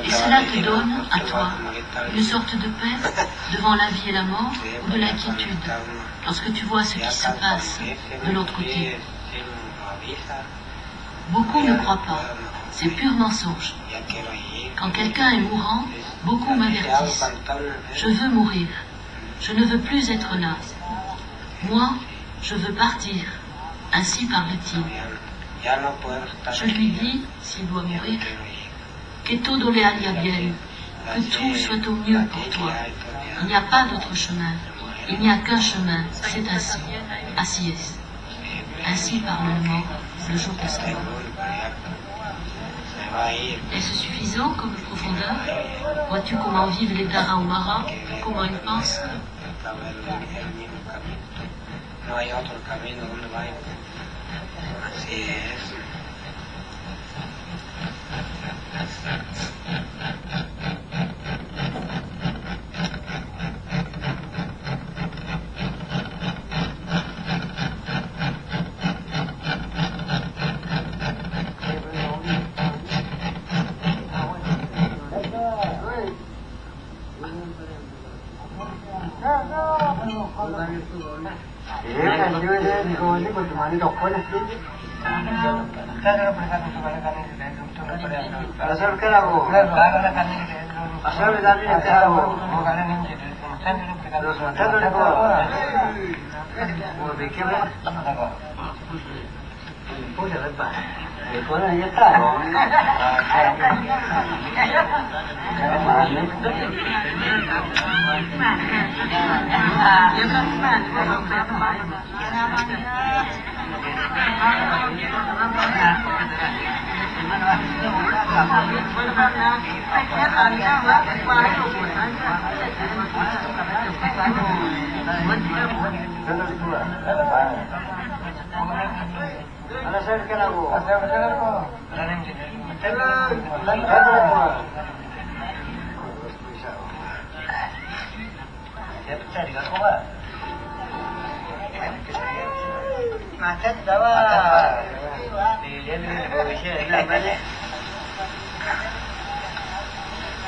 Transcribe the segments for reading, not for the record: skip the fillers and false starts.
Et cela te donne, à toi, une sorte de paix devant la vie et la mort, ou de l'inquiétude, lorsque tu vois ce qui se passe de l'autre côté. Beaucoup ne croient pas, c'est pur mensonge. Quand quelqu'un est mourant, beaucoup m'avertissent. Je veux mourir, je ne veux plus être là. Moi, je veux partir, ainsi parle-t-il. Je lui dis, s'il doit mourir, que todo le aille bien, que tout soit au mieux pour toi. Il n'y a pas d'autre chemin, il n'y a qu'un chemin, c'est ainsi, ainsi est. Ainsi parle le mort le jour de sa mort. Est-ce suffisant comme profondeur? Vois-tu comment vivent les Tarahumara, comment ils pensent? No hay otro camino donde vaya. Así es.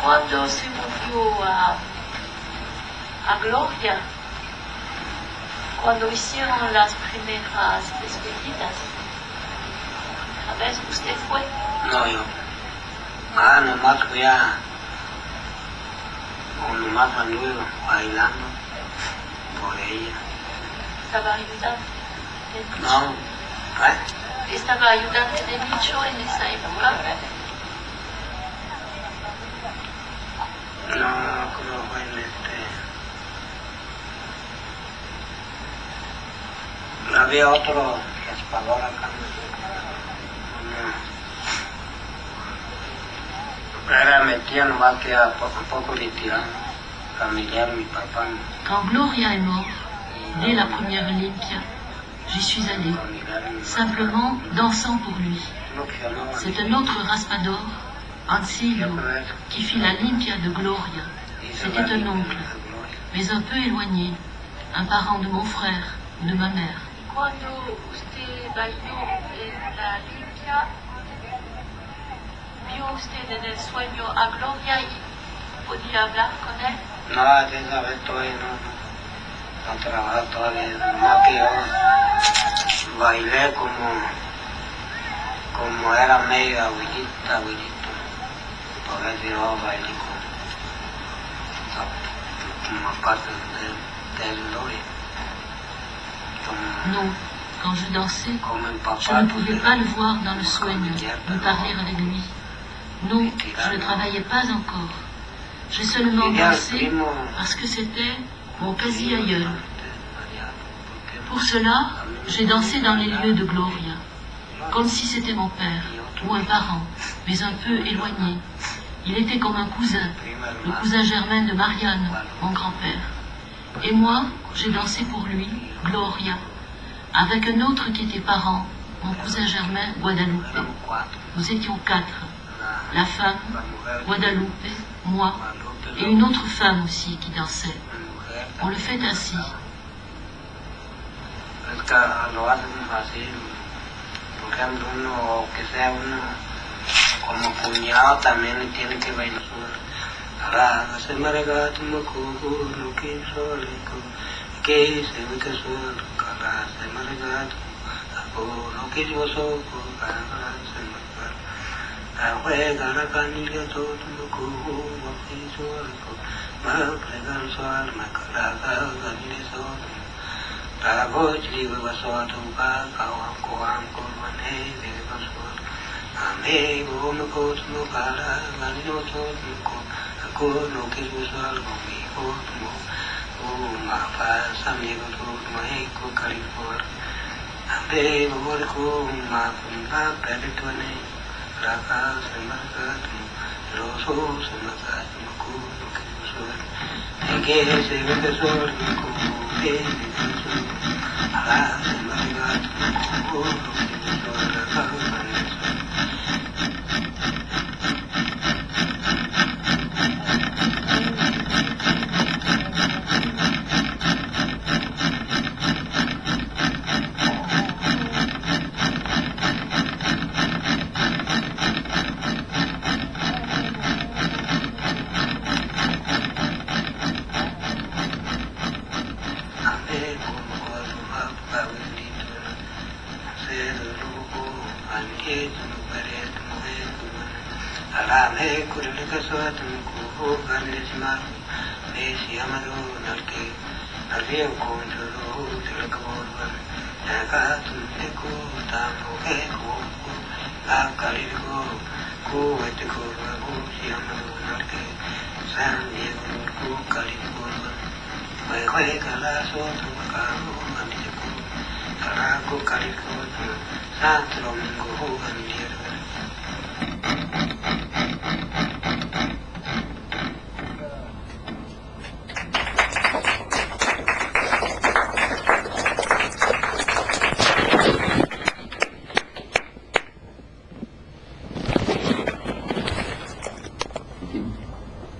Cuando se murió a Gloria, cuando hicieron las primeras despedidas, a ver, ¿usted fue? No, yo. Nomás fui nomás anduve bailando por ella. ¿Estaba ayudando? No, ¿Estaba ayudante de Micho en esa época? No, como fue en había otro raspador acá. Era metía nomás que a poco le tiraban. Familiar, mi papá. Quand Gloria est morte, dès la première Olympia, j'y suis allée, simplement dansant pour lui. C'est un autre raspador, Ancillo, qui fit la limpia de Gloria. C'était un oncle, mais un peu éloigné, un parent de mon frère ou de ma mère. Cuando usted bailó en la limpia, vio usted en el sueño a Gloria y podía hablar con él? No, de esa vez todavía no trabajaba todavía, nomás que yo bailé como era medio abuelito, por eso yo bailé como parte del Gloria. Non, quand je dansais, je ne pouvais pas le voir dans le sueño, me parler avec lui. Non, je ne travaillais pas encore. J'ai seulement dansé parce que c'était mon quasi-aïeul. Pour cela, j'ai dansé dans les lieux de Gloria, comme si c'était mon père ou un parent, mais un peu éloigné. Il était comme un cousin, le cousin germain de Marianne, mon grand-père. Et moi, j'ai dansé pour lui, Gloria, avec un autre qui était parent, mon cousin germain, Guadalupe. Nous étions 4. La femme, Guadalupe, moi, et une autre femme aussi qui dansait. On le fait ainsi. lo hacen así, buscando uno, que sea uno como cuñado también tiene que bailar. Raga se marga tumo kuku no que solico que se me que sol cara se marga tumo no que yo soy cara se marga a juega la canilla todo tumo kuku no que solico ma pregan sol ma cara canilla sol ra gojli va so tu pa ko am ko mane de va so ame bo me ko tumo cara canilla sol ko ko no que yo soy algo mío tumo ma pa amigo tumo ko carifor ame bo ko ma pa pele tone raka se marga tumo roso se marga tumo ko no que yo soy que se ve que soy ko que soy ala se marga tumo ko no que yo soy raka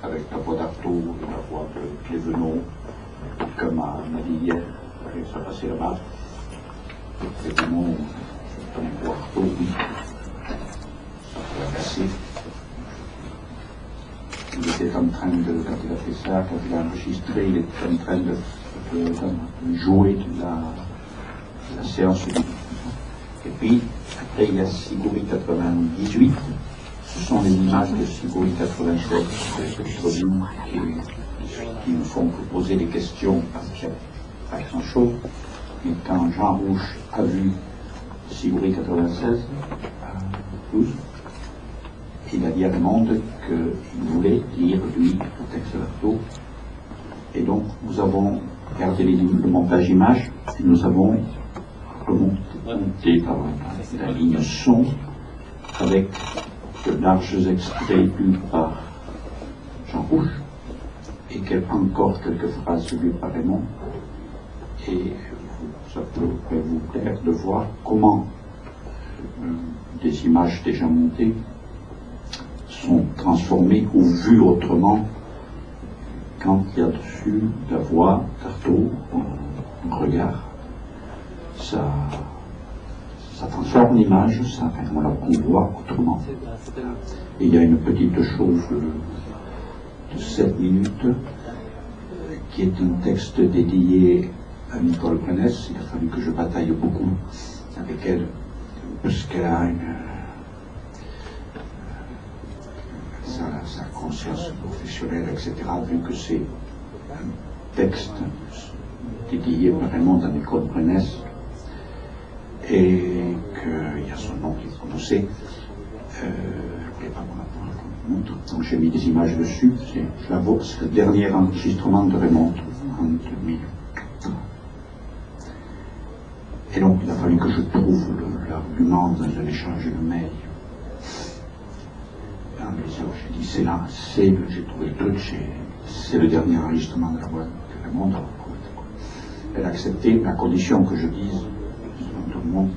avec la voix d'Artaud et la voix de Clévenot, comme m'a dit hier, ça passait là-bas. Clévenot, comme voix Artaud, oui, ça peut passer. Il était en train de, quand il a fait ça, quand il a enregistré, il était en train de jouer de la séance. Et puis, après, il y a Siguri 98. Ce sont les images de Siguri 87 qui nous font poser des questions pas grand-chose. Et quand Jean Rouch a vu Siguri 96, il a dit à Raymond qu'il voulait lire, lui, le texte d'Artaud. Et donc, nous avons gardé le montage image et nous avons remonté par la ligne son avec de larges extraits lus par Jean Rouch et encore quelques phrases lues par Raymond. Et ça pourrait vous plaire de voir comment des images déjà montées sont transformées ou vues autrement quand il y a dessus la voix d'Artaud, un regard. Ça transforme l'image, on voit autrement. Et il y a une petite chose de 7 minutes qui est un texte dédié à Nicole Prenesse. Il a fallu que je bataille beaucoup avec elle parce qu'elle a sa conscience professionnelle, etc., vu que c'est un texte dédié vraiment à Nicole Prenesse et qu'il y a son nom qui est prononcé. Je ne voulais pas qu'on montre, donc j'ai mis des images dessus. C'est le dernier enregistrement de Raymond en 2004. Et donc il a fallu que je trouve l'argument dans un échange de mails. J'ai dit c'est là, j'ai trouvé le truc, c'est le dernier enregistrement de la voix de Raymond. Elle a accepté, mais à condition que je dise devant tout le monde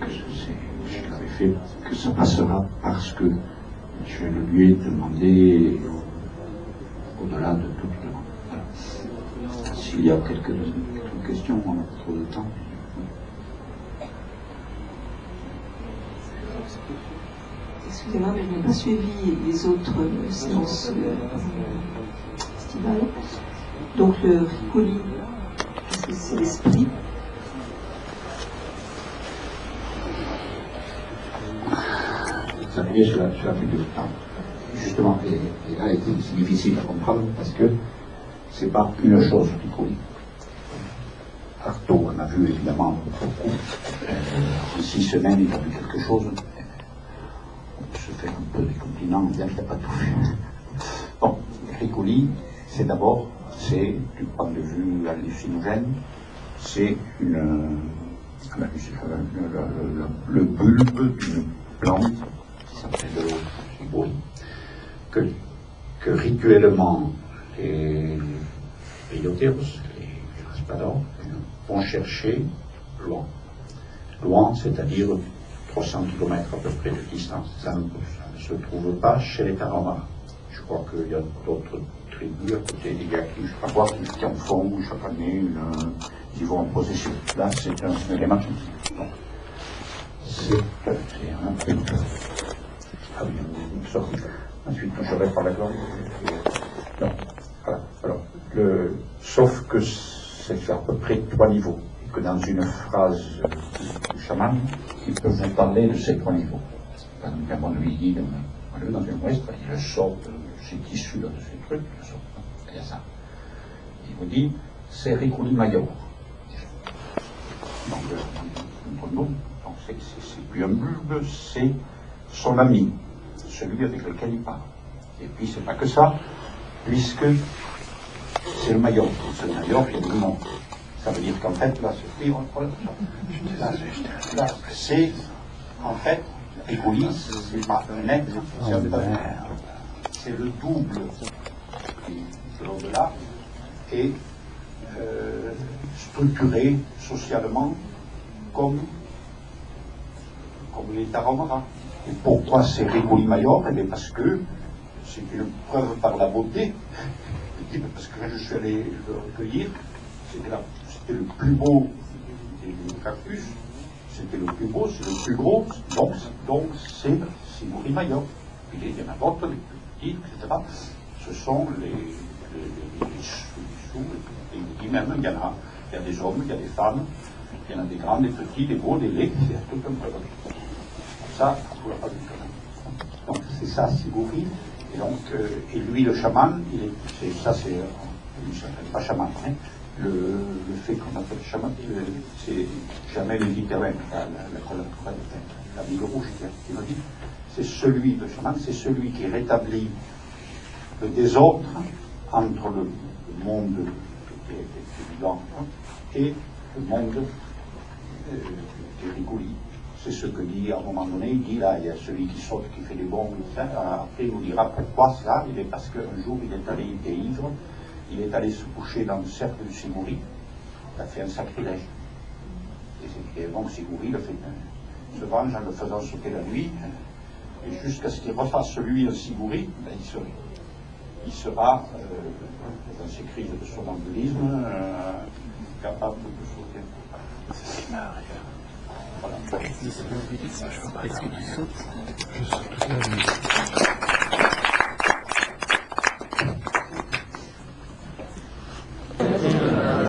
que je l'avais fait, que ça passera parce que je lui ai demandé au-delà de toute demande. Voilà. S'il y a quelques questions, on n'a pas trop de temps. Excusez-moi, mais je n'ai pas suivi les autres séances estivales. Donc le Ricoli, est-ce que c'est l'esprit? Ça veut dire sur la figure de temps. Justement, et là, c'est difficile à comprendre parce que c'est pas une chose, Ricoli. Artaud, on a vu évidemment beaucoup. En 6 semaines, il a vu quelque chose. On se fait un peu des compliments, bien qu'il n'a pas tout vu. Bon, Ricoli, c'est d'abord, c'est, du point de vue hallucinogène, c'est le bulbe d'une plante qui s'appelle le cibori, que rituellement les Rhinotheros, les raspadors, vont chercher loin. Loin, c'est-à-dire 300 km à peu près de distance. Ça ne se trouve pas chez les Tarahumara. Je crois qu'il y a d'autres tribus à côté des gars qui, je crois voir, qui en font chaque année, ils vont en possession. Là, c'est un élément. Donc, c'est un truc. Ah oui, une sorte. Ensuite, je vais par la glande. Non, voilà. Alors, sauf que c'est à peu près 3 niveaux. Et que dans une phrase du chaman, il peut vous parler de ces 3 niveaux. Par exemple, on lui dit, dans une ouest, il sort de ces tissus de ces trucs, il y a ça. Il vous dit, c'est Ricoli Major. Donc, c'est plus un bulbe, c'est son ami, celui avec lequel il parle. Et puis, c'est pas que ça, puisque c'est le Major. C'est le Major, il y a du monde. Ça veut dire qu'en fait, là, c'est, en fait, Ricoli, c'est pas un être, c'est le double de l'au-delà et structuré socialement comme les Tarahumara. Et pourquoi c'est Ricoli Major? Eh bien parce que c'est une preuve par la beauté. Parce que quand je suis allé le recueillir, c'était le plus beau des cactus, c'était le plus beau, c'est le plus gros, donc c'est Ricoli Major. Il y en a d'autres, les plus petits, etc. Ce sont les sous, et il dit même, il y a des hommes, il y a des femmes, il y en a des grands, des petits, des beaux, des laids, c'est tout un peu. Ça, on ne l'a pas vu quand même. Donc c'est ça, Sibori. Et donc, et lui, le chaman, il s'appelle pas chaman, hein. Le fait qu'on appelle chaman, c'est jamais le littéraire, la Bible rouge qui le dit. C'est celui, le chaman, c'est celui qui rétablit le désordre entre le monde qui est vivant et le monde des Ricoli. C'est ce que dit à un moment donné, il dit là, il y a celui qui saute, qui fait des bombes, après il nous dira pourquoi ça, il est parce qu'un jour il était ivre, il est allé se coucher dans le cercle de Sibori, il a fait un sacrilège. Et donc Sibori se venge en le faisant sauter la nuit, et jusqu'à ce qu'il refasse lui un Sibori, ben, il sera, dans ses crises de somnambulisme, capable de sauter. C'est ce qui m'arrive. Voilà. Est-ce que tu sautes? Je saute toute la nuit.